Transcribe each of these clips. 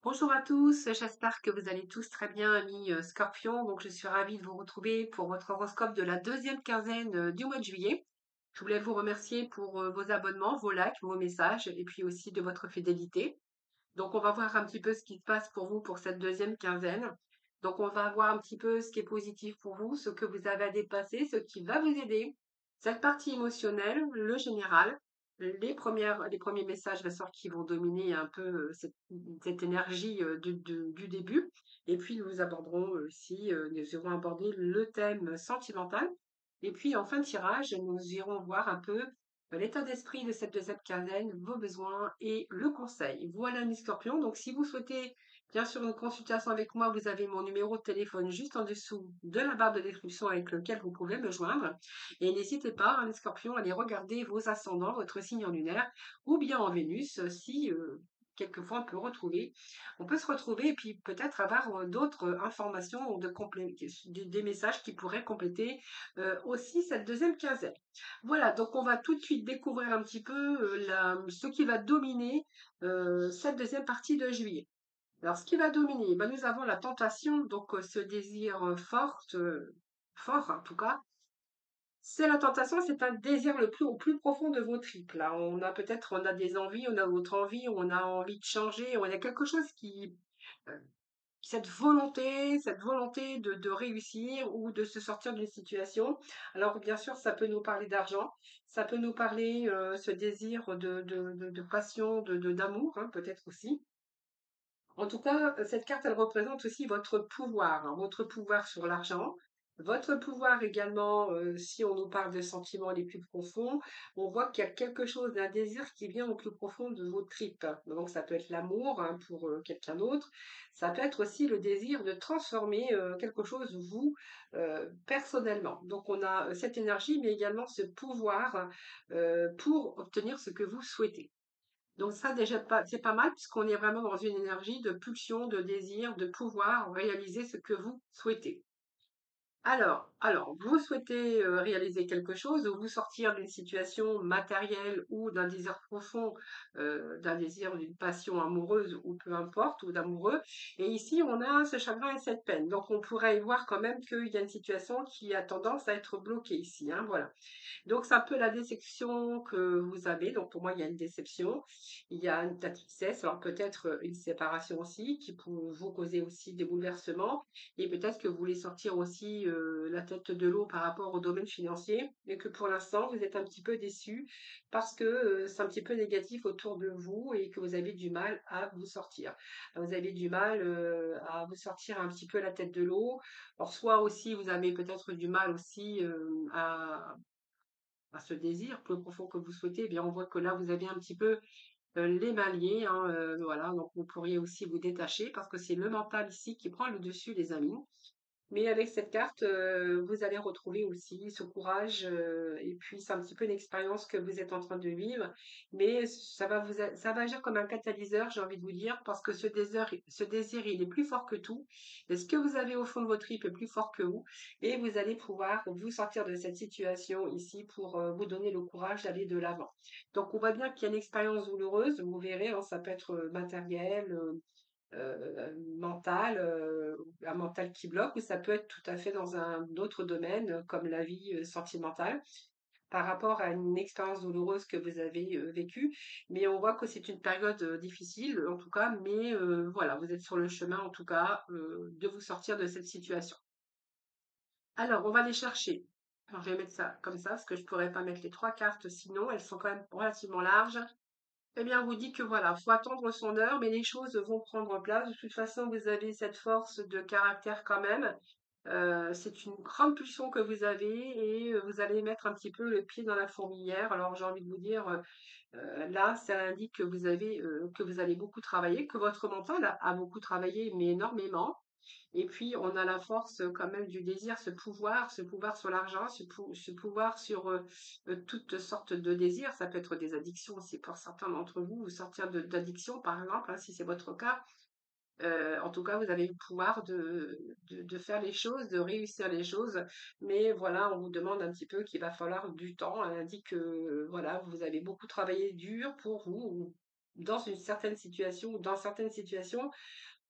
Bonjour à tous, j'espère que vous allez tous très bien, amis Scorpion. Donc, je suis ravie de vous retrouver pour votre horoscope de la deuxième quinzaine du mois de juillet. Je voulais vous remercier pour vos abonnements, vos likes, vos messages et puis aussi de votre fidélité. Donc, on va voir un petit peu ce qui se passe pour vous pour cette deuxième quinzaine. Donc, on va voir un petit peu ce qui est positif pour vous, ce que vous avez à dépasser, ce qui va vous aider. Cette partie émotionnelle, le général, les premiers messages ressortent qui vont dominer un peu cette énergie du début. Et puis, nous aborderons aussi, nous irons aborder le thème sentimental. Et puis, en fin de tirage, nous irons voir un peu l'état d'esprit de cette deuxième quinzaine, vos besoins et le conseil. Voilà mes scorpions. Donc, si vous souhaitez bien sûr une consultation avec moi, vous avez mon numéro de téléphone juste en dessous de la barre de description avec lequel vous pouvez me joindre. Et n'hésitez pas, hein, les scorpions, à aller regarder vos ascendants, votre signe en lunaire, ou bien en Vénus, si quelquefois on peut se retrouver et puis peut-être avoir d'autres informations ou des messages qui pourraient compléter aussi cette deuxième quinzaine. Voilà, donc on va tout de suite découvrir un petit peu ce qui va dominer cette deuxième partie de juillet. Alors, ce qui va dominer, ben, nous avons la tentation, donc ce désir fort en tout cas. C'est la tentation, c'est un désir au plus profond de vos tripes. Là, on a des envies, on a votre envie, on a envie de changer, on a quelque chose euh, cette volonté de réussir ou de se sortir d'une situation. Alors, bien sûr, ça peut nous parler d'argent, ça peut nous parler ce désir de passion, d'amour, hein, peut-être aussi. En tout cas, cette carte, elle représente aussi votre pouvoir, hein, votre pouvoir sur l'argent, votre pouvoir également, si on nous parle de sentiments les plus profonds, on voit qu'il y a quelque chose, un désir qui vient au plus profond de vos tripes. Donc ça peut être l'amour, hein, pour quelqu'un d'autre, ça peut être aussi le désir de transformer quelque chose, vous, personnellement. Donc on a cette énergie, mais également ce pouvoir pour obtenir ce que vous souhaitez. Donc ça déjà c'est pas mal puisqu'on est vraiment dans une énergie de pulsion, de désir, de pouvoir réaliser ce que vous souhaitez. Alors, vous souhaitez réaliser quelque chose ou vous sortir d'une situation matérielle ou d'un désir profond, d'un désir, d'une passion amoureuse ou peu importe, ou d'amoureux. Et ici, on a ce chagrin et cette peine. Donc, on pourrait y voir quand même qu'il y a une situation qui a tendance à être bloquée ici, hein, voilà. Donc, c'est un peu la déception que vous avez. Donc, pour moi, il y a une déception. Il y a une tristesse. Alors, peut-être une séparation aussi qui peut vous causer aussi des bouleversements. Et peut-être que vous voulez sortir aussi la tête de l'eau par rapport au domaine financier. Et que pour l'instant, vous êtes un petit peu déçu parce que c'est un petit peu négatif autour de vous et que vous avez du mal à vous sortir. Vous avez du mal à vous sortir un petit peu la tête de l'eau. Alors, soit aussi, vous avez peut-être du mal aussi à ce désir plus profond que vous souhaitez, eh bien, on voit que là, vous avez un petit peu les mains liées, hein, voilà, donc vous pourriez aussi vous détacher parce que c'est le mental ici qui prend le dessus, les amis. Mais avec cette carte, vous allez retrouver aussi ce courage, et puis c'est un petit peu une expérience que vous êtes en train de vivre, mais ça va agir comme un catalyseur, j'ai envie de vous dire, parce que ce désir, il est plus fort que tout. Et ce que vous avez au fond de votre tripes est plus fort que vous, et vous allez pouvoir vous sortir de cette situation ici pour vous donner le courage d'aller de l'avant. Donc on voit bien qu'il y a une expérience douloureuse, vous verrez, hein, ça peut être matériel, mental, un mental qui bloque, ou ça peut être tout à fait dans un autre domaine, comme la vie sentimentale, par rapport à une expérience douloureuse que vous avez vécue. Mais on voit que c'est une période difficile, en tout cas, mais voilà, vous êtes sur le chemin, en tout cas, de vous sortir de cette situation. Alors, on va les chercher. Alors, je vais mettre ça comme ça, parce que je pourrais pas mettre les trois cartes, sinon elles sont quand même relativement larges. Eh bien, on vous dit que voilà, faut attendre son heure, mais les choses vont prendre place. De toute façon, vous avez cette force de caractère quand même. C'est une grande pulsion que vous avez et vous allez mettre un petit peu le pied dans la fourmilière. Alors, j'ai envie de vous dire, là, ça indique que vous allez beaucoup travailler, que votre mental a beaucoup travaillé, mais énormément. Et puis, on a la force quand même du désir, ce pouvoir sur l'argent, ce pouvoir sur toutes sortes de désirs. Ça peut être des addictions aussi pour certains d'entre vous, ou sortir d'addiction, par exemple, hein, si c'est votre cas. En tout cas, vous avez le pouvoir de faire les choses, de réussir les choses. Mais voilà, on vous demande un petit peu qu'il va falloir du temps. Elle indique que voilà, vous avez beaucoup travaillé dur pour vous, dans une certaine situation ou dans certaines situations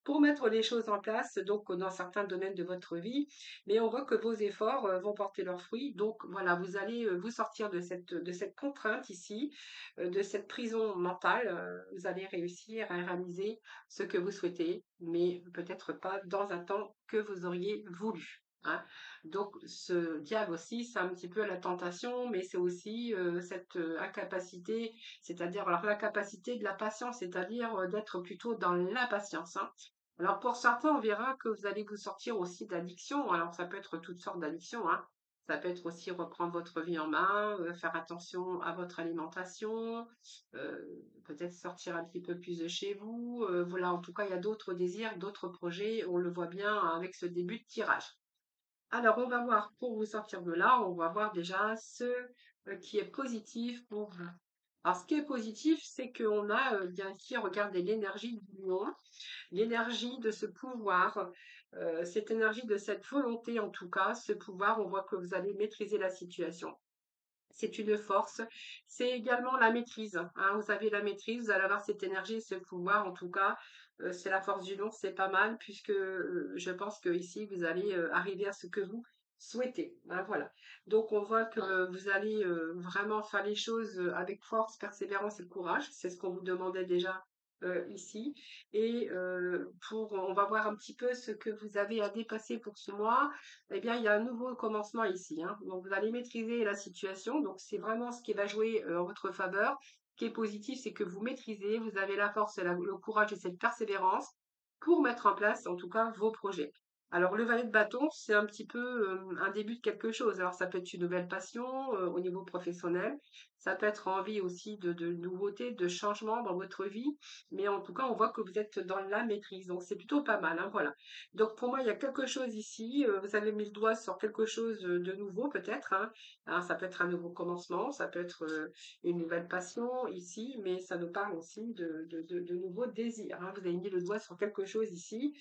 pour mettre les choses en place, donc dans certains domaines de votre vie. Mais on voit que vos efforts vont porter leurs fruits. Donc voilà, vous allez vous sortir de cette contrainte ici, de cette prison mentale. Vous allez réussir à réaliser ce que vous souhaitez, mais peut-être pas dans un temps que vous auriez voulu. Hein. Donc ce diable aussi, c'est un petit peu la tentation, mais c'est aussi cette incapacité, c'est-à-dire alors l'incapacité de la patience, c'est-à-dire d'être plutôt dans la patience. Hein. Alors pour certains, on verra que vous allez vous sortir aussi d'addiction. Alors ça peut être toutes sortes d'addictions, hein. Ça peut être aussi reprendre votre vie en main, faire attention à votre alimentation, euh, peut-être sortir un petit peu plus de chez vous. Voilà, en tout cas, il y a d'autres désirs, d'autres projets. On le voit bien avec ce début de tirage. Alors, on va voir pour vous sortir de là, on va voir déjà ce qui est positif pour vous. Alors, ce qui est positif, c'est qu'on a bien ici, regardez l'énergie du lion, l'énergie de ce pouvoir, cette énergie de cette volonté en tout cas, ce pouvoir, on voit que vous allez maîtriser la situation. C'est une force. C'est également la maîtrise. Hein. Vous avez la maîtrise, vous allez avoir cette énergie, ce pouvoir. En tout cas, c'est la force du lion, c'est pas mal, puisque je pense que ici vous allez arriver à ce que vous souhaitez. Hein, voilà. Donc, on voit que vous allez vraiment faire les choses avec force, persévérance et courage. C'est ce qu'on vous demandait déjà ici. Et on va voir un petit peu ce que vous avez à dépasser pour ce mois. Eh bien, il y a un nouveau commencement ici. Hein. Donc, vous allez maîtriser la situation. Donc, c'est vraiment ce qui va jouer en votre faveur. Ce qui est positif, c'est que vous maîtrisez, vous avez la force, le courage et cette persévérance pour mettre en place, en tout cas, vos projets. Alors, le valet de bâton, c'est un petit peu un début de quelque chose. Alors, ça peut être une nouvelle passion au niveau professionnel. Ça peut être envie aussi de nouveautés, de changements dans votre vie. Mais en tout cas, on voit que vous êtes dans la maîtrise. Donc, c'est plutôt pas mal. Hein, voilà. Donc pour moi, il y a quelque chose ici. Vous avez mis le doigt sur quelque chose de nouveau peut-être. Hein. Hein, ça peut être un nouveau commencement, ça peut être une nouvelle passion ici, mais ça nous parle aussi de nouveaux désirs. Hein. Vous avez mis le doigt sur quelque chose ici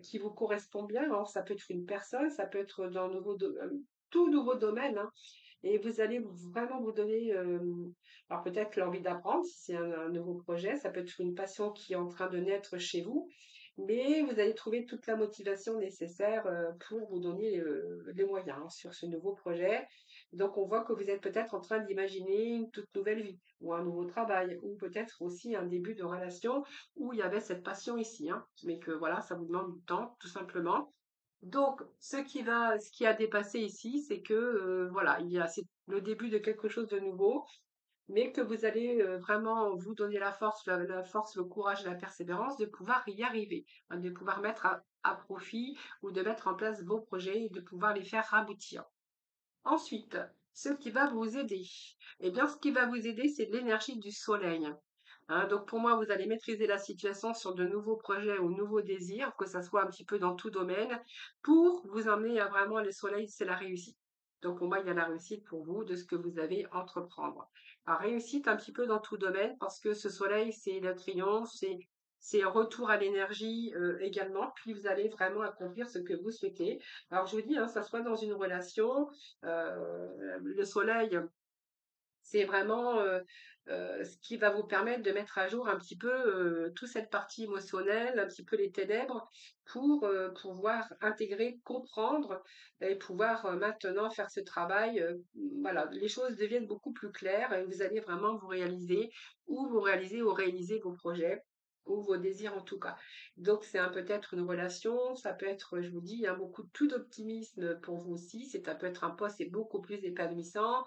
qui vous correspond bien. Alors ça peut être une personne, ça peut être dans tout nouveau domaine. Hein. Et vous allez vraiment vous donner, alors peut-être l'envie d'apprendre, si c'est un nouveau projet, ça peut être une passion qui est en train de naître chez vous, mais vous allez trouver toute la motivation nécessaire pour vous donner les moyens hein, sur ce nouveau projet. Donc on voit que vous êtes peut-être en train d'imaginer une toute nouvelle vie, ou un nouveau travail, ou peut-être aussi un début de relation où il y avait cette passion ici, hein, mais que voilà, ça vous demande du temps, tout simplement. Donc, ce qui a dépassé ici, c'est que voilà, c'est le début de quelque chose de nouveau, mais que vous allez vraiment vous donner la force, la force, le courage et la persévérance de pouvoir y arriver, hein, de pouvoir mettre à profit ou de mettre en place vos projets et de pouvoir les faire aboutir. Ensuite, ce qui va vous aider, eh bien, ce qui va vous aider, c'est l'énergie du soleil. Hein, donc pour moi, vous allez maîtriser la situation sur de nouveaux projets ou nouveaux désirs, que ça soit un petit peu dans tout domaine, pour vous emmener à vraiment le soleil, c'est la réussite. Donc pour moi, il y a la réussite pour vous de ce que vous avez entreprendre. Alors réussite un petit peu dans tout domaine, parce que ce soleil, c'est le triomphe, c'est un retour à l'énergie également, puis vous allez vraiment accomplir ce que vous souhaitez. Alors je vous dis, hein, ça soit dans une relation, le soleil, c'est vraiment ce qui va vous permettre de mettre à jour un petit peu toute cette partie émotionnelle, un petit peu les ténèbres, pour pouvoir intégrer, comprendre et pouvoir maintenant faire ce travail. Voilà, les choses deviennent beaucoup plus claires et vous allez vraiment vous réaliser ou réaliser vos projets ou vos désirs en tout cas. Donc c'est peut-être une relation, ça peut être, je vous dis, hein, beaucoup tout d'optimisme pour vous aussi, ça peut être un poste c'est beaucoup plus épanouissant,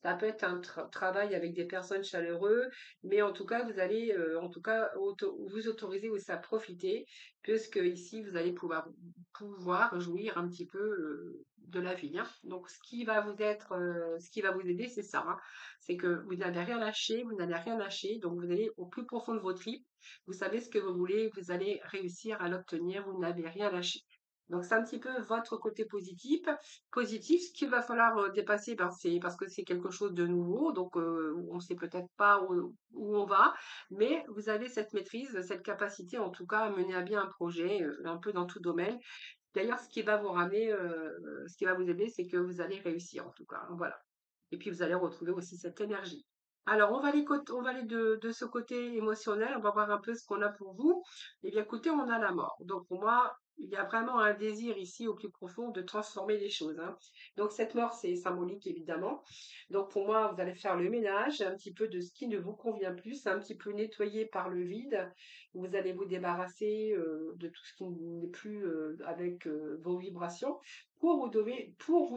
ça peut être un travail avec des personnes chaleureuses, mais en tout cas, vous allez en tout cas vous autoriser aussi à profiter, puisque ici, vous allez pouvoir jouir un petit peu de la vie. Hein. Donc, ce qui va vous aider, c'est ça. Hein. C'est que vous n'avez rien lâché, vous n'allez rien lâcher, donc vous allez au plus profond de vos tripes, vous savez ce que vous voulez, vous allez réussir à l'obtenir, vous n'avez rien lâché. Donc, c'est un petit peu votre côté positif. Ce qu'il va falloir dépasser, ben, c'est parce que c'est quelque chose de nouveau, donc on ne sait peut-être pas où on va, mais vous avez cette maîtrise, cette capacité en tout cas à mener à bien un projet, un peu dans tout domaine. D'ailleurs, ce qui va vous ramener, ce qui va vous aider, c'est que vous allez réussir en tout cas. Voilà. Et puis vous allez retrouver aussi cette énergie. Alors, on va aller de ce côté émotionnel, on va voir un peu ce qu'on a pour vous. Eh bien, écoutez, on a la mort. Donc, pour moi, il y a vraiment un désir ici au plus profond de transformer les choses, hein. Donc, cette mort, c'est symbolique, évidemment. Donc, pour moi, vous allez faire le ménage un petit peu de ce qui ne vous convient plus, un petit peu nettoyer par le vide. Vous allez vous débarrasser de tout ce qui n'est plus avec vos vibrations pour vous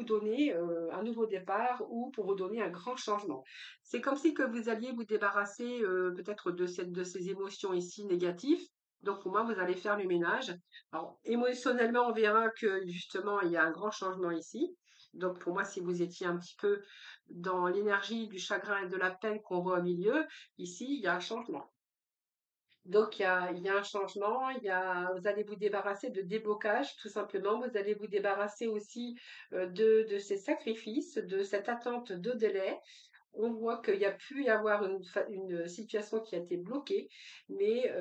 donner un nouveau départ ou pour vous donner un grand changement. C'est comme si que vous alliez vous débarrasser peut-être de ces émotions ici négatives. Donc pour moi, vous allez faire le ménage. Alors émotionnellement, on verra que justement, il y a un grand changement ici. Donc pour moi, si vous étiez un petit peu dans l'énergie du chagrin et de la peine qu'on voit au milieu, ici, il y a un changement. Donc il y a un changement, vous allez vous débarrasser de déblocage, tout simplement. Vous allez vous débarrasser aussi de ces sacrifices, de cette attente de délai. On voit qu'il y a pu y avoir une situation qui a été bloquée, mais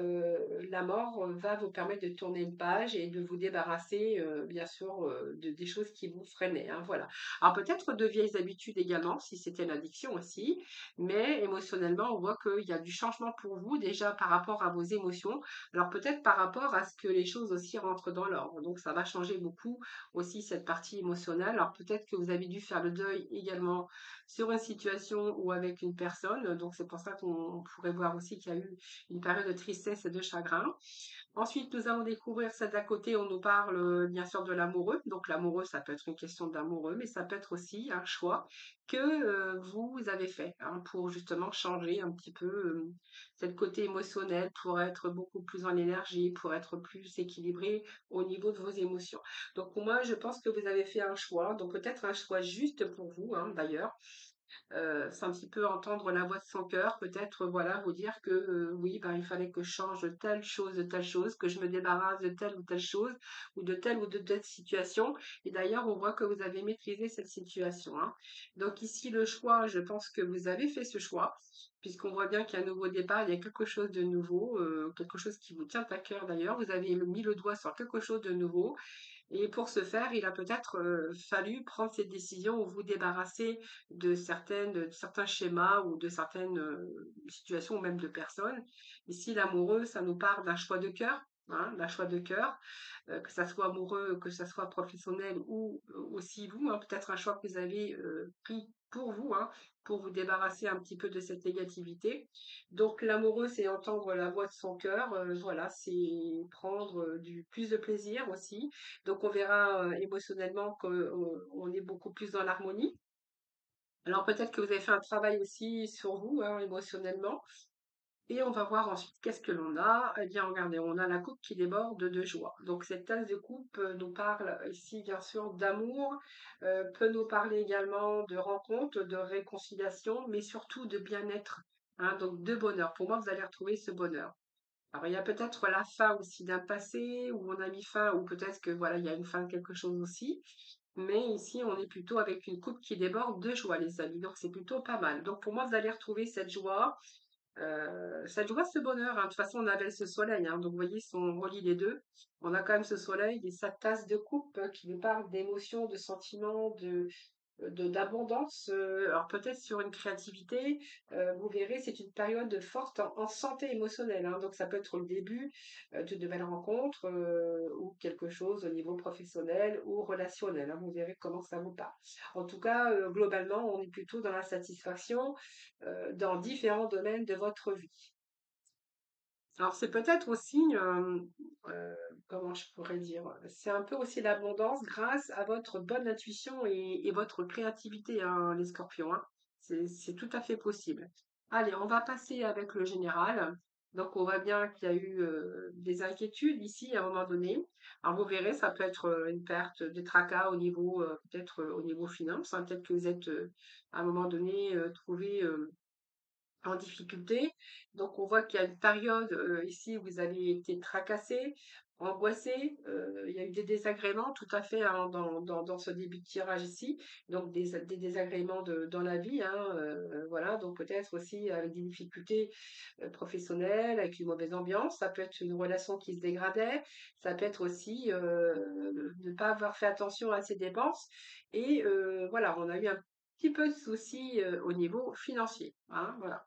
la mort va vous permettre de tourner une page et de vous débarrasser, bien sûr, des choses qui vous freinaient, hein, voilà. Alors peut-être de vieilles habitudes également, si c'était l'addiction aussi, mais émotionnellement, on voit qu'il y a du changement pour vous déjà par rapport à vos émotions. Alors peut-être par rapport à ce que les choses aussi rentrent dans l'ordre. Donc ça va changer beaucoup aussi cette partie émotionnelle. Alors peut-être que vous avez dû faire le deuil également sur une situation ou avec une personne. Donc c'est pour ça qu'on pourrait voir aussi qu'il y a eu une période de tristesse et de chagrin. Ensuite, nous allons découvrir ça d'à côté, on nous parle bien sûr de l'amoureux. Donc l'amoureux, ça peut être une question d'amoureux, mais ça peut être aussi un choix que vous avez fait, hein, pour justement changer un petit peu cette côté émotionnel, pour être beaucoup plus en énergie, pour être plus équilibré au niveau de vos émotions. Donc pour moi, je pense que vous avez fait un choix, donc peut-être un choix juste pour vous, hein, d'ailleurs. C'est un petit peu entendre la voix de son cœur, peut-être, voilà, vous dire que oui, ben, il fallait que je change de telle chose, que je me débarrasse de telle ou telle chose, ou de telle situation. Et d'ailleurs, on voit que vous avez maîtrisé cette situation, hein. Donc ici, le choix, je pense que vous avez fait ce choix, puisqu'on voit bien qu'il y a un nouveau départ, il y a quelque chose de nouveau, quelque chose qui vous tient à cœur d'ailleurs. Vous avez mis le doigt sur quelque chose de nouveau et pour ce faire, il a peut-être fallu prendre cette décision ou vous débarrasser de certains schémas ou de certaines situations ou même de personnes. Ici, l'amoureux, ça nous parle d'un choix de cœur, hein, d'un choix de cœur, que ça soit amoureux, que ça soit professionnel ou aussi vous, hein, peut-être un choix que vous avez pris pour vous, hein, pour vous débarrasser un petit peu de cette négativité. Donc l'amoureux, c'est entendre la voix de son cœur, voilà, c'est prendre du plus de plaisir aussi. Donc on verra émotionnellement qu'on est beaucoup plus dans l'harmonie. Alors peut-être que vous avez fait un travail aussi sur vous, hein, émotionnellement. Et on va voir ensuite qu'est-ce que l'on a. Eh bien, regardez, on a la coupe qui déborde de joie. Donc cette tasse de coupe nous parle ici bien sûr d'amour, peut nous parler également de rencontre, de réconciliation, mais surtout de bien-être, hein, donc de bonheur. Pour moi, vous allez retrouver ce bonheur. Alors, il y a peut-être la fin aussi d'un passé où on a mis fin, ou peut-être que voilà, il y a une fin de quelque chose aussi. Mais ici, on est plutôt avec une coupe qui déborde de joie, les amis. Donc, c'est plutôt pas mal. Donc, pour moi, vous allez retrouver cette joie, ce bonheur, hein. De toute façon, on avait ce soleil, hein. Donc, vous voyez, si on relie les deux, on a quand même ce soleil et sa tasse de coupe qui nous parle d'émotions, de sentiments, d'abondance. Alors peut-être sur une créativité, vous verrez, c'est une période forte en santé émotionnelle, hein. Donc ça peut être le début de nouvelles rencontres ou quelque chose au niveau professionnel ou relationnel, hein. Vous verrez comment ça vous parle. En tout cas, globalement, on est plutôt dans la satisfaction dans différents domaines de votre vie. Alors c'est peut-être aussi, comment je pourrais dire? C'est un peu aussi l'abondance grâce à votre bonne intuition et votre créativité, hein, les scorpions, hein. C'est tout à fait possible. Allez, on va passer avec le général. Donc on voit bien qu'il y a eu des inquiétudes ici à un moment donné. Alors vous verrez, ça peut être une perte, des tracas au niveau, peut-être au niveau finance, hein. Peut-être que vous êtes à un moment donné trouvé en difficulté. Donc, on voit qu'il y a une période ici où vous avez été tracassé, angoissé. Il y a eu des désagréments tout à fait, hein, dans ce début de tirage ici. Donc, des désagréments dans la vie, hein, voilà. Donc, peut-être aussi avec des difficultés professionnelles, avec une mauvaise ambiance. Ça peut être une relation qui se dégradait. Ça peut être aussi de ne pas avoir fait attention à ses dépenses. Et voilà, on a eu un petit peu de soucis au niveau financier, hein, voilà.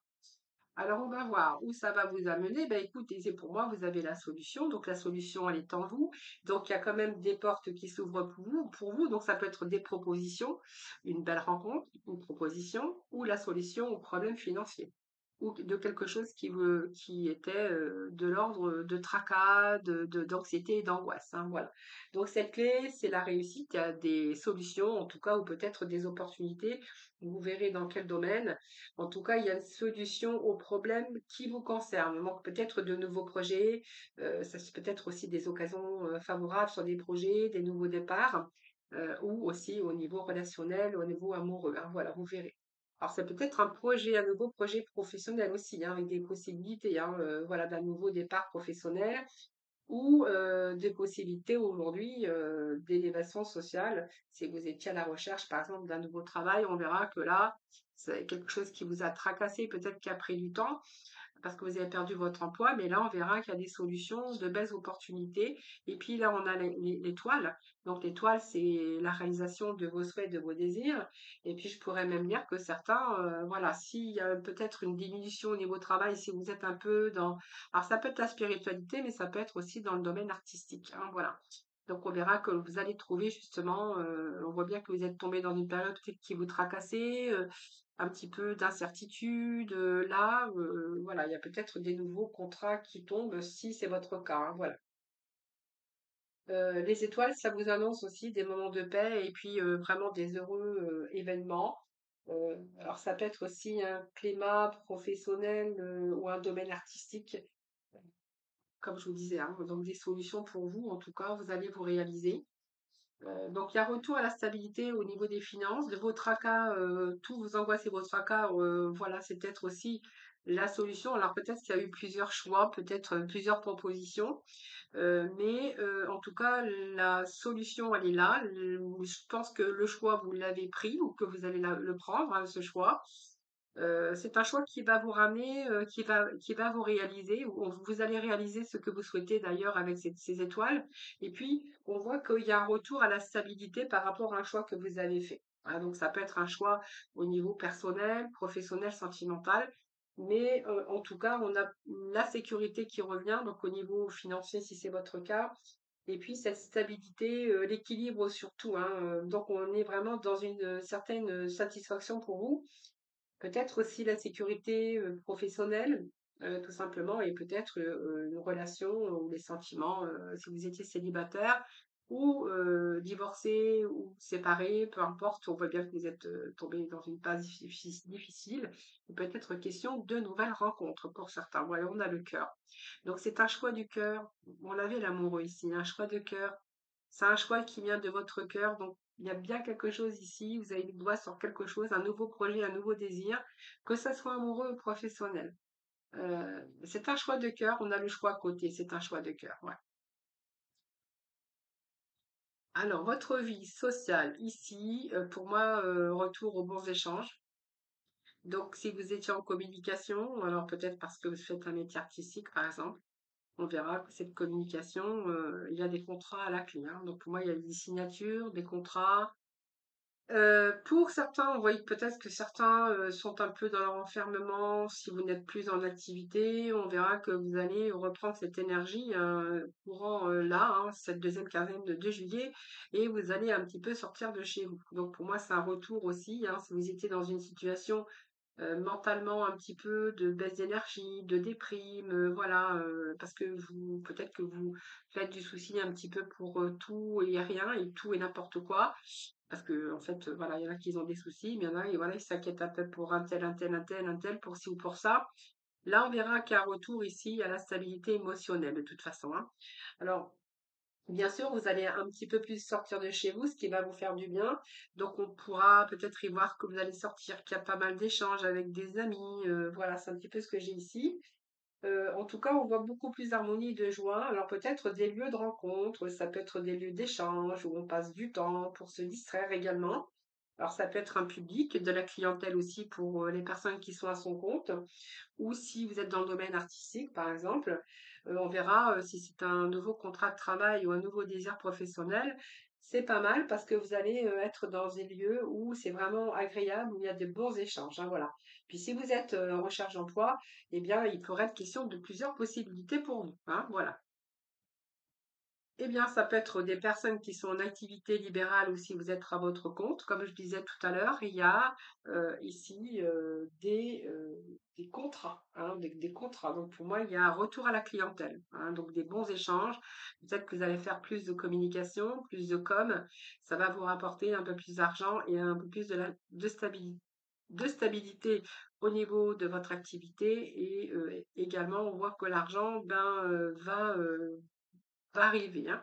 Alors, on va voir où ça va vous amener. Ben, écoutez, c'est pour moi, vous avez la solution. Donc, la solution, elle est en vous. Donc, il y a quand même des portes qui s'ouvrent pour vous. Donc, ça peut être des propositions, une belle rencontre, une proposition, ou la solution au problème financier. Ou de quelque chose qui était de l'ordre de tracas, d'anxiété et d'angoisse, hein, voilà. Donc, cette clé, c'est la réussite. Il y a des solutions, en tout cas, ou peut-être des opportunités. Vous verrez dans quel domaine. En tout cas, il y a une solution aux problèmes qui vous concernent. Donc, peut-être de nouveaux projets, ça c'est peut-être aussi des occasions favorables sur des projets, des nouveaux départs, ou aussi au niveau relationnel, au niveau amoureux, hein, voilà, vous verrez. Alors, c'est peut-être un nouveau projet professionnel aussi, hein, avec des possibilités, hein, voilà, d'un nouveau départ professionnel ou des possibilités aujourd'hui d'élévation sociale. Si vous étiez à la recherche, par exemple, d'un nouveau travail, on verra que là, c'est quelque chose qui vous a tracassé, peut-être qui a pris du temps, parce que vous avez perdu votre emploi, mais là, on verra qu'il y a des solutions, de belles opportunités. Et puis là, on a l'étoile. Donc, l'étoile, c'est la réalisation de vos souhaits, de vos désirs. Et puis, je pourrais même dire que certains, voilà, s'il y a peut-être une diminution au niveau travail, si vous êtes un peu dans... Alors, ça peut être la spiritualité, mais ça peut être aussi dans le domaine artistique, hein, voilà. Donc, on verra que vous allez trouver justement, on voit bien que vous êtes tombé dans une période peut-être qui vous tracassait, un petit peu d'incertitude. Là, voilà, il y a peut-être des nouveaux contrats qui tombent si c'est votre cas, hein, voilà. Les étoiles, ça vous annonce aussi des moments de paix et puis vraiment des heureux événements. Alors ça peut être aussi un climat professionnel ou un domaine artistique, comme je vous disais, hein, donc des solutions pour vous, en tout cas, vous allez vous réaliser. Donc il y a retour à la stabilité au niveau des finances, de vos tracas, tous vos angoisses et vos tracas, voilà, c'est peut-être aussi la solution. Alors peut-être qu'il y a eu plusieurs choix, peut-être plusieurs propositions, mais en tout cas, la solution, elle est là. Je pense que le choix, vous l'avez pris ou que vous allez le prendre, hein, ce choix. C'est un choix qui va vous ramener, qui va vous réaliser, ou vous allez réaliser ce que vous souhaitez d'ailleurs avec ces étoiles. Et puis, on voit qu'il y a un retour à la stabilité par rapport à un choix que vous avez fait. Hein, donc, ça peut être un choix au niveau personnel, professionnel, sentimental. Mais en tout cas, on a la sécurité qui revient, donc au niveau financier, si c'est votre cas. Et puis, cette stabilité, l'équilibre surtout, hein. Donc, on est vraiment dans une certaine satisfaction pour vous. Peut-être aussi la sécurité professionnelle, tout simplement, et peut-être une relation ou des sentiments, si vous étiez célibataire ou divorcé ou séparé, peu importe, on voit bien que vous êtes tombé dans une phase difficile. Il peut être question de nouvelles rencontres pour certains. Voilà, on a le cœur. Donc c'est un choix du cœur. On l'avait l'amoureux ici, un choix de cœur. C'est un choix qui vient de votre cœur, donc il y a bien quelque chose ici, vous avez le doigt sur quelque chose, un nouveau projet, un nouveau désir, que ça soit amoureux ou professionnel. C'est un choix de cœur, on a le choix à côté, c'est un choix de cœur. Ouais. Alors, votre vie sociale ici, pour moi, retour aux bons échanges. Donc, si vous étiez en communication, alors peut-être parce que vous faites un métier artistique, par exemple, on verra que cette communication, il y a des contrats à la clé, hein. Donc, pour moi, il y a des signatures, des contrats. Pour certains, on voit peut-être que certains sont un peu dans leur enfermement. Si vous n'êtes plus en activité, on verra que vous allez reprendre cette énergie courant là, hein, cette deuxième quinzaine de juillet, et vous allez un petit peu sortir de chez vous. Donc pour moi, c'est un retour aussi, hein, si vous étiez dans une situation mentalement un petit peu de baisse d'énergie, de déprime, voilà, parce que vous peut-être que vous faites du souci un petit peu pour tout et rien et tout et n'importe quoi. Parce que en fait, voilà, il y en a qui ont des soucis, mais il y en a, et voilà, ils s'inquiètent un peu pour un tel, un tel, un tel, un tel, pour ci ou pour ça. Là, on verra qu'il y a un retour ici à la stabilité émotionnelle, de toute façon, hein. Alors, bien sûr, vous allez un petit peu plus sortir de chez vous, ce qui va vous faire du bien. Donc, on pourra peut-être y voir que vous allez sortir, qu'il y a pas mal d'échanges avec des amis. Voilà, c'est un petit peu ce que j'ai ici. En tout cas, on voit beaucoup plus d'harmonie et de joie. Alors, peut-être des lieux de rencontre, ça peut être des lieux d'échange où on passe du temps pour se distraire également. Alors, ça peut être un public, de la clientèle aussi pour les personnes qui sont à son compte ou si vous êtes dans le domaine artistique, par exemple, on verra si c'est un nouveau contrat de travail ou un nouveau désir professionnel. c'est pas mal parce que vous allez, être dans des lieux où c'est vraiment agréable, où il y a de bons échanges, hein, voilà. Puis si vous êtes, en recherche d'emploi, eh bien, il pourrait être question de plusieurs possibilités pour vous, hein, voilà. Eh bien, ça peut être des personnes qui sont en activité libérale ou si vous êtes à votre compte. Comme je disais tout à l'heure, il y a ici des contrats, hein, des contrats. Donc pour moi, il y a un retour à la clientèle, hein, donc des bons échanges. Peut-être que vous allez faire plus de communication, plus de com. Ça va vous rapporter un peu plus d'argent et un peu plus de stabilité au niveau de votre activité et également on voit que l'argent va arriver, hein.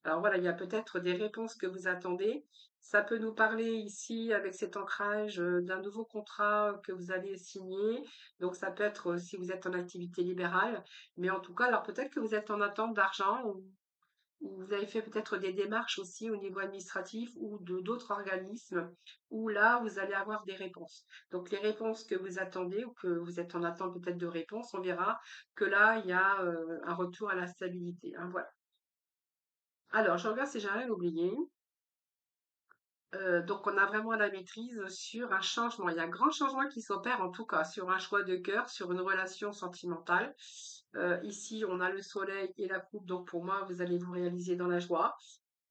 Alors voilà, il y a peut-être des réponses que vous attendez. Ça peut nous parler ici avec cet ancrage d'un nouveau contrat que vous allez signer. Donc ça peut être si vous êtes en activité libérale, mais en tout cas, alors peut-être que vous êtes en attente d'argent ou vous avez fait peut-être des démarches aussi au niveau administratif ou de d'autres organismes où là, vous allez avoir des réponses. Donc les réponses que vous attendez ou que vous êtes en attente peut-être de réponses, on verra que là, il y a un retour à la stabilité, hein, voilà. Alors, je regarde si j'ai rien oublié. Donc, on a vraiment la maîtrise sur un changement. Il y a un grand changement qui s'opère, en tout cas, sur un choix de cœur, sur une relation sentimentale. Ici, on a le soleil et la coupe. Donc, pour moi, vous allez vous réaliser dans la joie.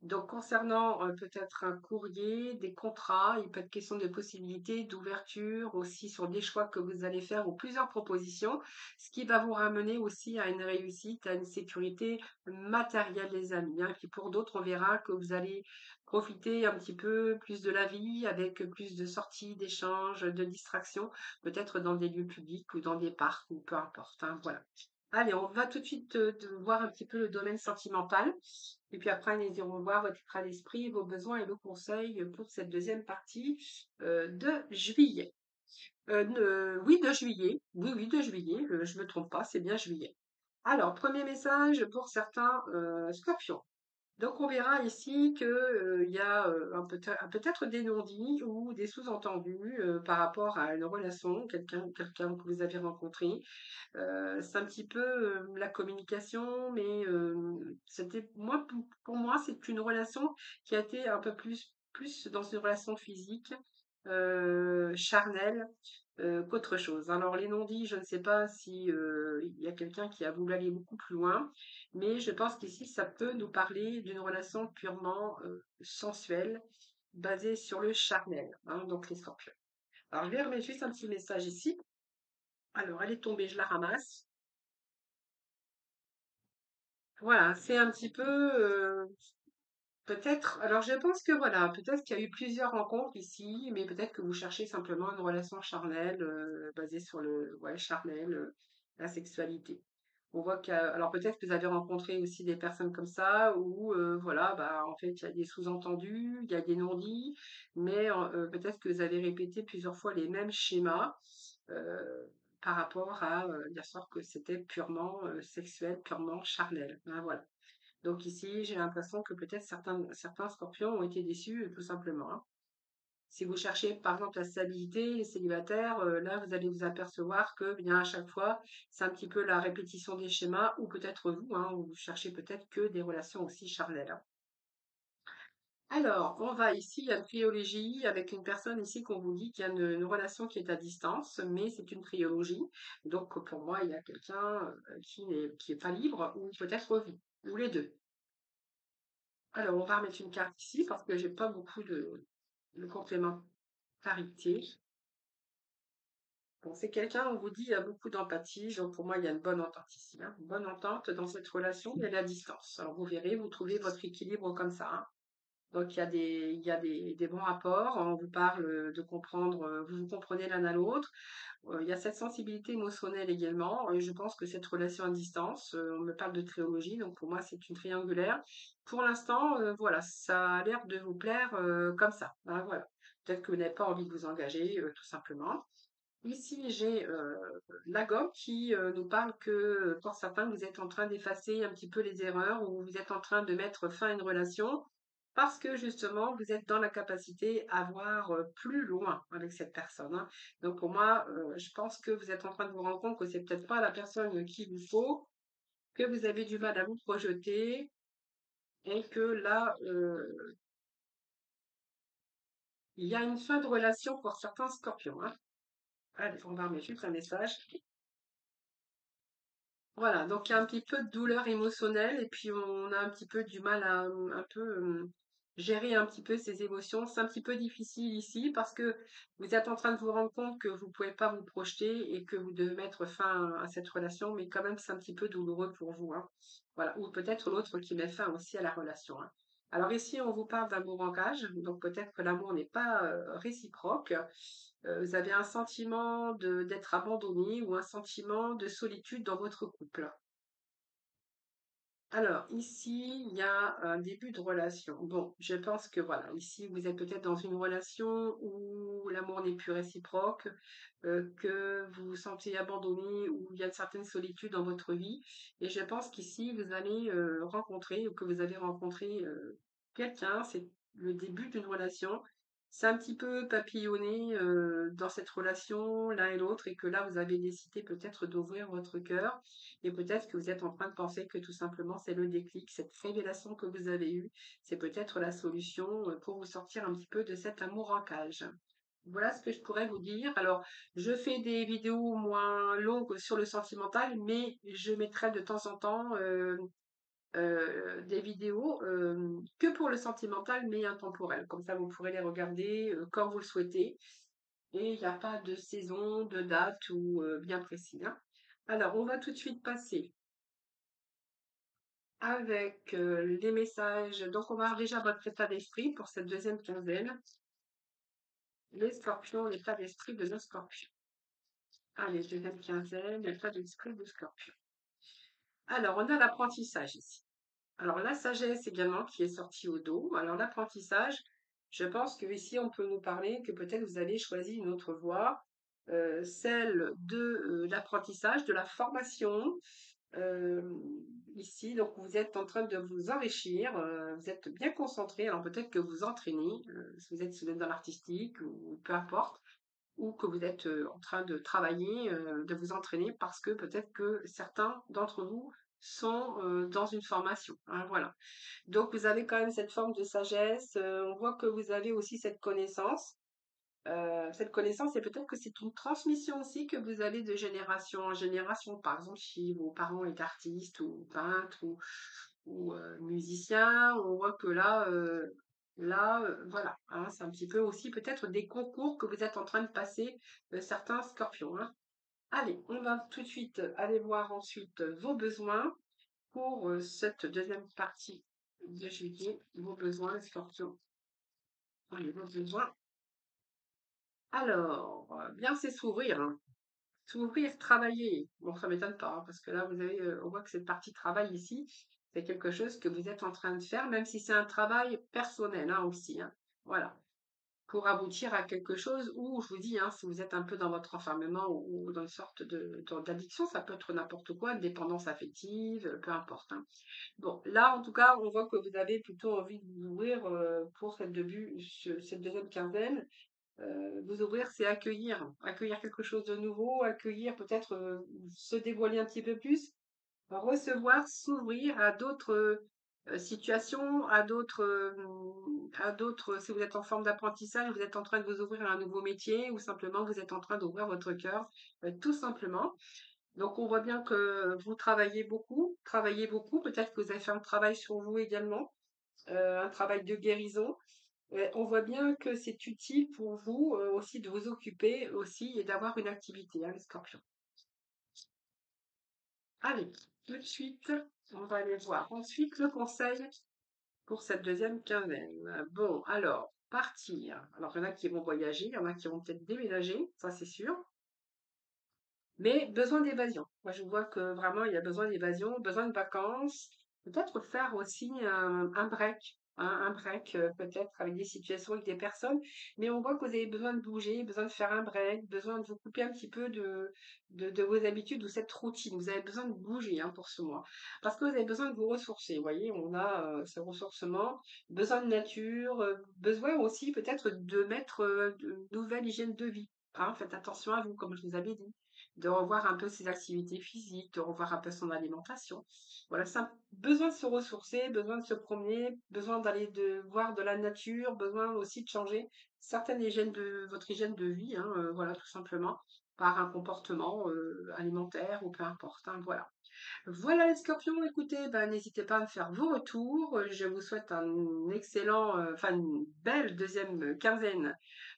Donc, concernant peut-être un courrier, des contrats, il peut être question de possibilités d'ouverture aussi sur des choix que vous allez faire ou plusieurs propositions, ce qui va vous ramener aussi à une réussite, à une sécurité matérielle, les amis, hein. Puis pour d'autres, on verra que vous allez profiter un petit peu plus de la vie avec plus de sorties, d'échanges, de distractions, peut-être dans des lieux publics ou dans des parcs ou peu importe, hein, voilà. Allez, on va tout de suite voir un petit peu le domaine sentimental. Et puis après, nous irons voir votre état d'esprit, vos besoins et vos conseils pour cette deuxième partie de juillet. Oui, de juillet. Oui, oui, de juillet. Je me trompe pas, c'est bien juillet. Alors, premier message pour certains scorpions. Donc, on verra ici que il y a peut-être des non-dits ou des sous-entendus par rapport à une relation, quelqu'un que vous avez rencontré. C'est un petit peu la communication, mais c'était moi pour moi c'est une relation qui a été un peu plus dans une relation physique, charnelle, qu'autre chose. Alors les non-dits, je ne sais pas si il y a quelqu'un qui a voulu aller beaucoup plus loin, mais je pense qu'ici ça peut nous parler d'une relation purement sensuelle, basée sur le charnel, hein, donc les scorpions. Alors je vais remettre juste un petit message ici. Alors elle est tombée, je la ramasse. Voilà, c'est un petit peu peut-être. Alors je pense que voilà, peut-être qu'il y a eu plusieurs rencontres ici, mais peut-être que vous cherchez simplement une relation charnelle basée sur le ouais charnel, la sexualité. On voit alors peut-être que vous avez rencontré aussi des personnes comme ça où voilà, bah en fait il y a des sous-entendus, il y a des non-dits, mais peut-être que vous avez répété plusieurs fois les mêmes schémas. euh, Par rapport à bien sûr que c'était purement sexuel, purement charnel, hein, voilà. Donc ici, j'ai l'impression que peut-être certains scorpions ont été déçus, tout simplement, hein. Si vous cherchez par exemple la stabilité, les célibataires, là vous allez vous apercevoir que bien à chaque fois, c'est un petit peu la répétition des schémas, ou peut-être vous, hein, vous cherchez peut-être que des relations aussi charnelles, hein. Alors, on va ici, il y a une triologie avec une personne ici qu'on vous dit qu'il y a une relation qui est à distance, mais c'est une triologie. Donc pour moi, il y a quelqu'un qui est pas libre, ou peut-être vie, ou les deux. Alors, on va remettre une carte ici parce que j'ai pas beaucoup de complémentarité. Bon, c'est quelqu'un, on vous dit, il y a beaucoup d'empathie. Donc, pour moi, il y a une bonne entente ici, hein. Une bonne entente dans cette relation, mais elle est à distance. Alors, vous verrez, vous trouvez votre équilibre comme ça, hein. Donc, il y a des bons rapports. On vous parle de comprendre, vous vous comprenez l'un à l'autre. Il y a cette sensibilité émotionnelle également. Et je pense que cette relation à distance, on me parle de trilogie, donc pour moi, c'est une triangulaire. Pour l'instant, voilà, ça a l'air de vous plaire comme ça, hein, voilà. Peut-être que vous n'avez pas envie de vous engager, tout simplement. Ici, j'ai la gomme qui nous parle que pour certains, vous êtes en train d'effacer un petit peu les erreurs ou vous êtes en train de mettre fin à une relation parce que justement, vous êtes dans la capacité à voir plus loin avec cette personne, hein. Donc pour moi, je pense que vous êtes en train de vous rendre compte que c'est peut-être pas la personne qu'il vous faut, que vous avez du mal à vous projeter et que là, Il y a une fin de relation pour certains scorpions, hein. Allez, on va remettre juste un message. Voilà, donc il y a un petit peu de douleur émotionnelle et puis on a un petit peu du mal à un peu gérer un petit peu ses émotions. C'est un petit peu difficile ici parce que vous êtes en train de vous rendre compte que vous pouvez pas vous projeter et que vous devez mettre fin à cette relation, mais quand même c'est un petit peu douloureux pour vous, hein. Voilà, ou peut-être l'autre qui met fin aussi à la relation, hein. Alors ici, on vous parle d'amour en cage, donc peut-être que l'amour n'est pas réciproque. Vous avez un sentiment d'être abandonné ou un sentiment de solitude dans votre couple. Alors, ici, il y a un début de relation. Bon, je pense que voilà, ici, vous êtes peut-être dans une relation où l'amour n'est plus réciproque, que vous vous sentez abandonné, où il y a une certaine solitude dans votre vie. Et je pense qu'ici, vous allez rencontrer, ou que vous avez rencontré quelqu'un, c'est le début d'une relation. C'est un petit peu papillonné dans cette relation, l'un et l'autre, et que là, vous avez décidé peut-être d'ouvrir votre cœur. Et peut-être que vous êtes en train de penser que tout simplement c'est le déclic, cette révélation que vous avez eue, c'est peut-être la solution pour vous sortir un petit peu de cet amour en cage. Voilà ce que je pourrais vous dire. Alors, je fais des vidéos moins longues sur le sentimental, mais je mettrai de temps en temps des vidéos que pour le sentimental, mais intemporelles. Comme ça, vous pourrez les regarder quand vous le souhaitez. Et il n'y a pas de saison, de date ou bien précis, hein. Alors, on va tout de suite passer avec les messages. Donc, on va avoir déjà votre état d'esprit pour cette deuxième quinzaine. Les scorpions, l'état d'esprit de nos scorpions. Allez, deuxième quinzaine, l'état d'esprit de scorpion. Alors, on a l'apprentissage ici. Alors, la sagesse également qui est sortie au dos. Alors, l'apprentissage, je pense que ici, on peut nous parler que peut-être vous avez choisi une autre voie, celle de l'apprentissage, de la formation, euh, ici. Donc, vous êtes en train de vous enrichir, vous êtes bien concentré. Alors, peut-être que vous entraînez, si vous êtes dans l'artistique ou peu importe, ou que vous êtes en train de travailler, de vous entraîner parce que peut-être que certains d'entre vous sont dans une formation, hein, voilà. Donc, vous avez quand même cette forme de sagesse. On voit que vous avez aussi cette connaissance. Cette connaissance, et peut-être que c'est une transmission aussi que vous avez de génération en génération. Par exemple, si vos parents étaient artistes ou peintres ou musiciens, on voit que là, voilà, hein, c'est un petit peu aussi peut-être des concours que vous êtes en train de passer, certains scorpions, hein. Allez, on va tout de suite aller voir ensuite vos besoins pour cette deuxième partie de juillet. Vos besoins, les scorpions. Allez, vos besoins. Alors, bien c'est s'ouvrir, hein. S'ouvrir, travailler. Bon, ça m'étonne pas, hein, parce que là, on voit que cette partie travail ici, c'est quelque chose que vous êtes en train de faire, même si c'est un travail personnel, hein, aussi, hein. Voilà. Pour aboutir à quelque chose où, je vous dis, hein, si vous êtes un peu dans votre enfermement ou dans une sorte d'addiction, ça peut être n'importe quoi, une dépendance affective, peu importe, hein. Bon, là, en tout cas, on voit que vous avez plutôt envie de vous ouvrir pour cette deuxième quinzaine. Vous ouvrir, c'est accueillir quelque chose de nouveau, accueillir peut-être se dévoiler un petit peu plus, recevoir, s'ouvrir à d'autres situations, à d'autres, si vous êtes en forme d'apprentissage, vous êtes en train de vous ouvrir à un nouveau métier ou simplement vous êtes en train d'ouvrir votre cœur, tout simplement. Donc on voit bien que vous travaillez beaucoup, peut-être que vous avez fait un travail sur vous également, un travail de guérison. On voit bien que c'est utile pour vous aussi de vous occuper aussi et d'avoir une activité, hein, les scorpions. Allez, tout de suite, on va aller voir ensuite le conseil pour cette deuxième quinzaine. Bon, alors, partir. Alors, il y en a qui vont voyager, il y en a qui vont peut-être déménager, ça c'est sûr. Mais besoin d'évasion. Moi, je vois que vraiment, il y a besoin d'évasion, besoin de vacances. Peut-être faire aussi un break, hein, un break peut-être avec des situations, avec des personnes. Mais on voit que vous avez besoin de bouger, besoin de faire un break, besoin de vous couper un petit peu de vos habitudes ou cette routine. Vous avez besoin de bouger, hein, pour ce mois. Parce que vous avez besoin de vous ressourcer. Vous voyez, on a ce ressourcement, besoin de nature, besoin aussi peut-être de mettre de nouvelles hygiènes de vie, hein. Faites attention à vous, comme je vous avais dit. de revoir un peu ses activités physiques, de revoir un peu son alimentation. Voilà, ça, besoin de se ressourcer, besoin de se promener, besoin d'aller voir de la nature, besoin aussi de changer certaines hygiènes votre hygiène de vie, hein, voilà, tout simplement, par un comportement alimentaire ou peu importe, hein, voilà. Voilà les scorpions, écoutez, ben, n'hésitez pas à me faire vos retours. Je vous souhaite un excellent, enfin une belle deuxième quinzaine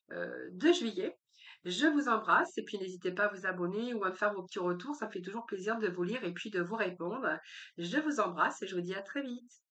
de juillet. Je vous embrasse et puis n'hésitez pas à vous abonner ou à me faire vos petits retours. Ça me fait toujours plaisir de vous lire et puis de vous répondre. Je vous embrasse et je vous dis à très vite.